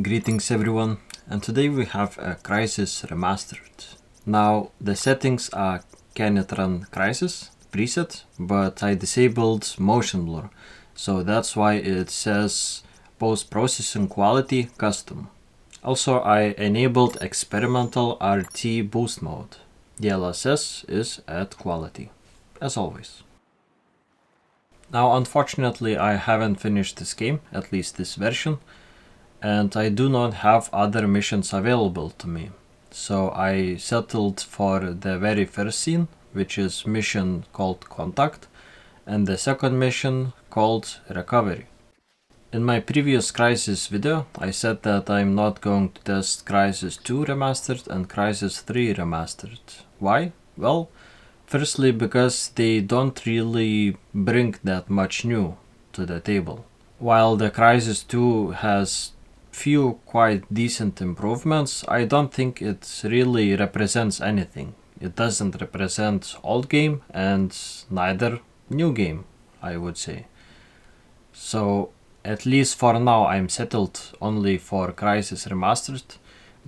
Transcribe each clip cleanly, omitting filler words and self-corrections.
Greetings everyone, and today we have a Crysis Remastered. Now the settings are cannot run Crysis preset, but I disabled motion blur, so that's why it says post-processing quality custom. Also I enabled experimental RT boost mode. DLSS is at quality, as always. Now unfortunately I haven't finished this game, at least this version, and I do not have other missions available to me. So I settled for the very first scene, which is mission called Contact, and the second mission called Recovery. In my previous Crysis video, I said that I'm not going to test Crysis 2 Remastered and Crysis 3 Remastered. Why? Well, firstly because they don't really bring that much new to the table. While the Crysis 2 has few quite decent improvements, I don't think it really represents anything. It doesn't represent old game and neither new game, I would say. So at least for now I'm settled only for Crysis Remastered,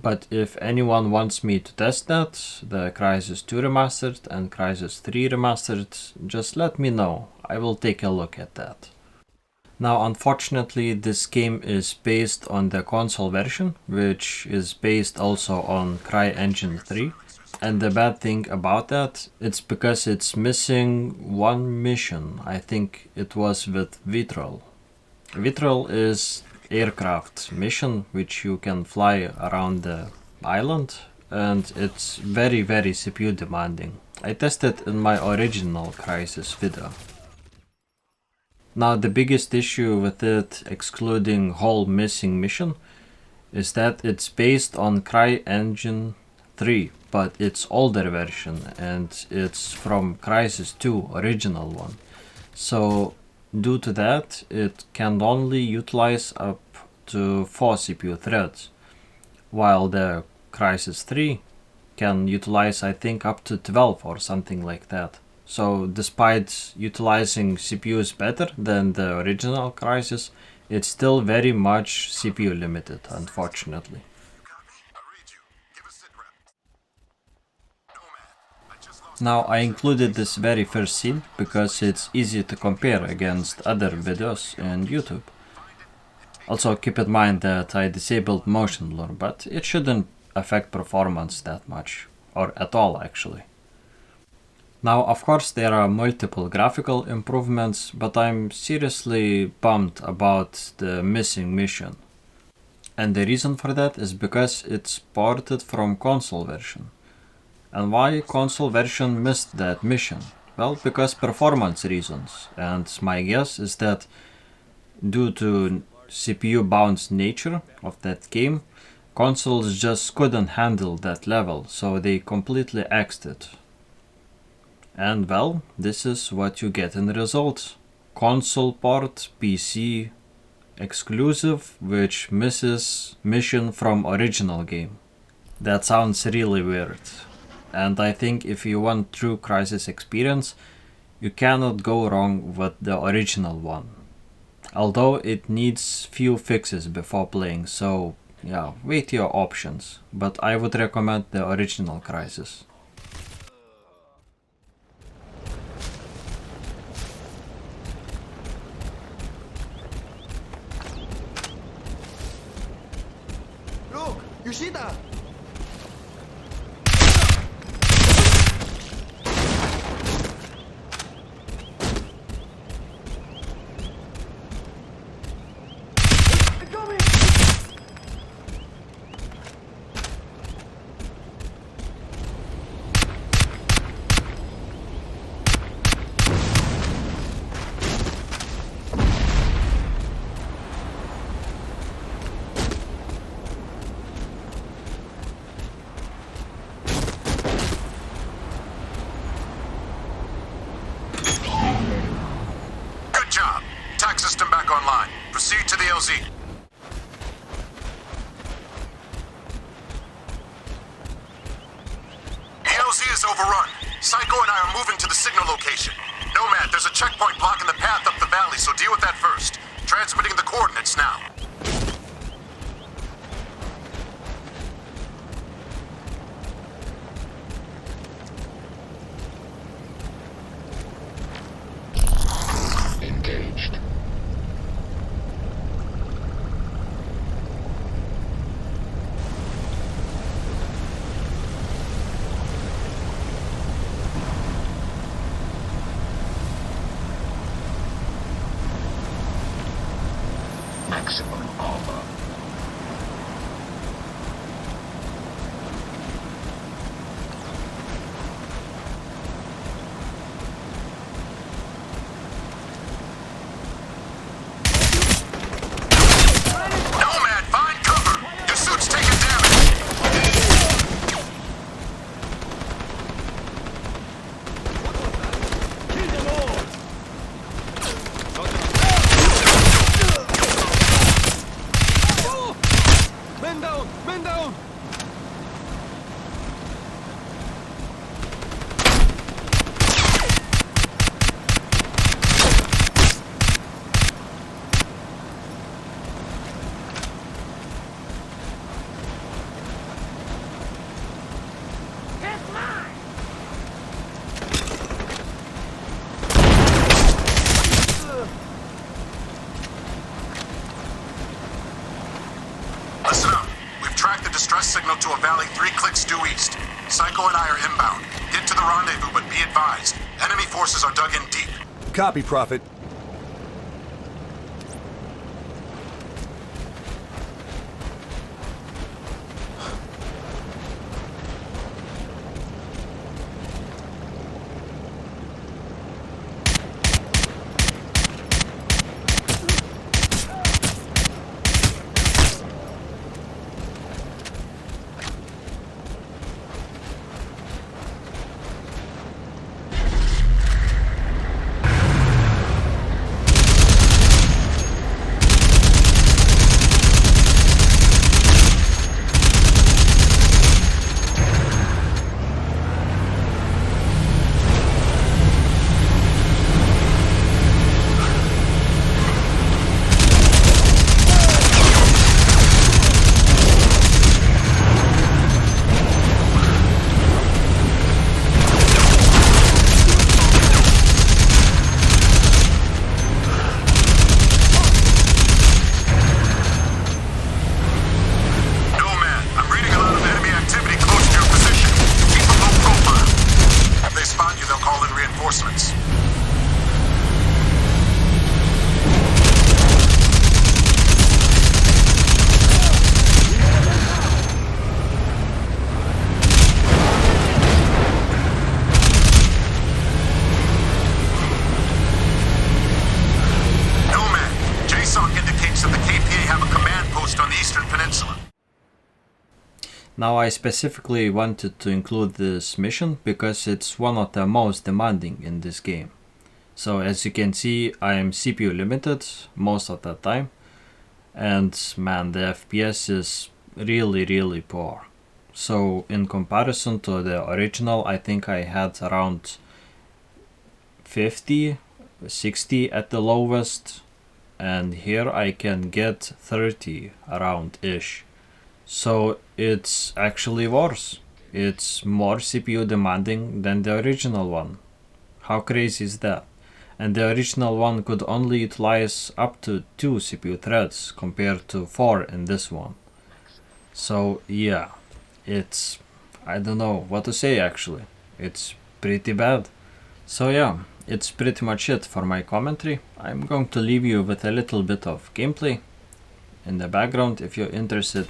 but if anyone wants me to test that, the Crysis 2 Remastered and Crysis 3 Remastered, just let me know, I will take a look at that. Now unfortunately this game is based on the console version, which is based also on CryEngine 3. And the bad thing about that, it's because it's missing one mission. I think it was with VIII. VIII is aircraft mission which you can fly around the island, and it's very CPU demanding. I tested in my original Crysis video. Now the biggest issue with it, excluding whole missing mission, is that it's based on CryEngine 3, but it's older version and it's from Crysis 2 original one. So due to that, it can only utilize up to 4 CPU threads, while the Crysis 3 can utilize I think up to 12 or something like that. So despite utilizing CPUs better than the original Crysis, it's still very much CPU limited, unfortunately. Now I included this very first scene because it's easy to compare against other videos in YouTube. Also keep in mind that I disabled motion blur, but it shouldn't affect performance that much, or at all actually. Now of course there are multiple graphical improvements, but I'm seriously bummed about the missing mission. And the reason for that is because it's ported from console version. And why console version missed that mission? Well, because performance reasons, and my guess is that due to CPU bound nature of that game, consoles just couldn't handle that level, so they completely axed it. And well, this is what you get in the result. Console port PC exclusive, which misses mission from original game. That sounds really weird. And I think if you want true Crysis experience, you cannot go wrong with the original one. Although it needs few fixes before playing, so yeah, weigh your options. But I would recommend the original Crysis. You see that? System back online. Proceed to the LZ. The LZ is overrun. Psycho and I are moving to the signal location. Nomad, there's a checkpoint blocking the path up the valley, so deal with that first. Transmitting the coordinates now. Men down! Men down! Listen up. We've tracked the distress signal to a valley 3 clicks due east. Psycho and I are inbound. Get to the rendezvous, but be advised. Enemy forces are dug in deep. Copy, Prophet. Now I specifically wanted to include this mission because it's one of the most demanding in this game. So as you can see, I am CPU limited most of the time, and man, the FPS is really poor. So in comparison to the original, I think I had around 50, 60 at the lowest, and here I can get 30 around ish. So it's actually worse. It's more CPU demanding than the original one. How crazy is that? And the original one could only utilize up to 2 CPU threads compared to 4 in this one. So yeah, it's, I don't know what to say actually. It's pretty bad. So yeah, it's pretty much it for my commentary. I'm going to leave you with a little bit of gameplay in the background if you're interested.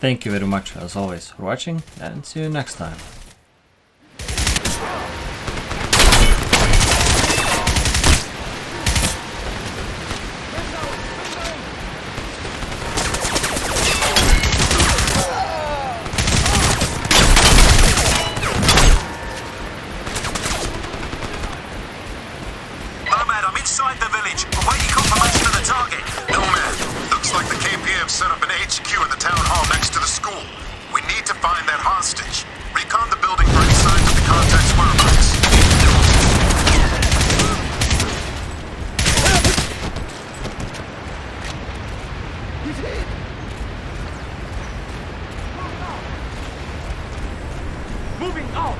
Thank you very much as always for watching, and see you next time. Nomad, I'm inside the village. Awaiting confirmation of the target. Nomad, looks like the KPA have set up an HQ in the town hall next to the school. We need to find that hostage. Recon the building for any signs of the contact's whereabouts. He's hit! Moving out!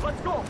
Let's go!